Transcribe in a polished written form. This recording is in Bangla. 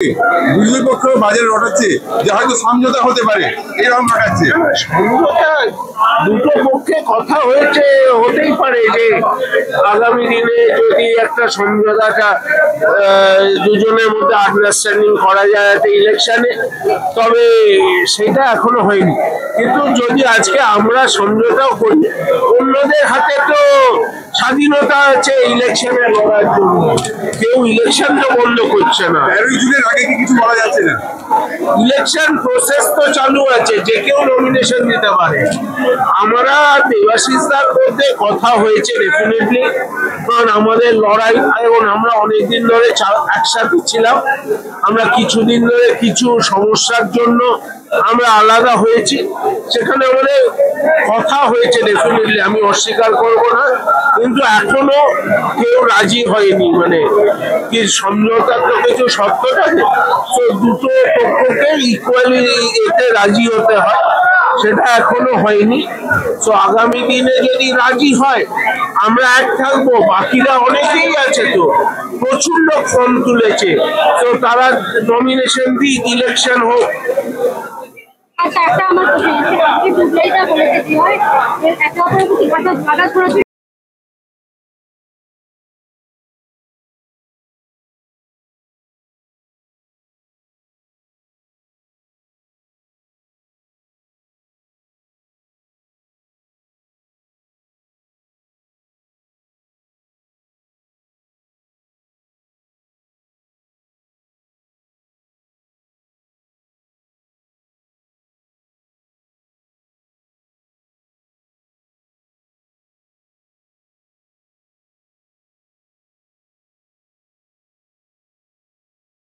দুই পক্ষ বাজারে রটাচ্ছে যে হয়তো সমঝোতা হতে পারে, এরকম রটাচ্ছে। সমঝোতা দুটো পক্ষে কথা হয়েছে, হতেই পারে যে আগামী দিনে যদি একটা সমঝোতাটা দুজনের মধ্যে আন্ডারস্ট্যান্ডিং করা যায় একটা ইলেকশনে, তবে সেটা এখনো হয়নি। কিন্তু যদি আজকে আমরা সমঝোতাও করি, অন্যদের হাতে তো স্বাধীনতা আছে ইলেকশনে লড়ার জন্য, কেউ ইলেকশন তো বন্ধ করছে না। 13 জুনের আগে কি কিছু বলা যাচ্ছে না? ইলেকশন প্রসেস তো চালু আছে, যে কেউ নমিনেশন দিতে পারে। আমরা দেবাশিসদার মধ্যে কথা হয়েছে ডেফিনেটলি, কারণ আমাদের লড়াই, এবং আমরা অনেকদিন ধরে একসাথে ছিলাম। আমরা কিছুদিন ধরে কিছু সমস্যার জন্য আমরা আলাদা হয়েছি, সেখানে আমাদের কথা হয়েছে ডেফিনেটলি, আমি অস্বীকার করব না। কিন্তু এখনো কেউ রাজি হয়নি, মানে কি সমঝোতার তো কিছু শর্ত থাকে, তো দুটো পক্ষকে ইকুয়ালি এতে রাজি হতে হয়, সেটা এখনো হয়নি। তো আগামী দিনে যদি রাজি হয় আমরা এক থাকবো, বাকিরা অনেকেই আছে, তো প্রচুর লোক ফর্ম তুলেছে, তো তারা নমিনেশন দিই, ইলেকশন হোক। আচ্ছা, একটা আমার প্রশ্ন আছে, আপনি বুঝলেই বলেছে কি হয়, একে অপরের প্রতি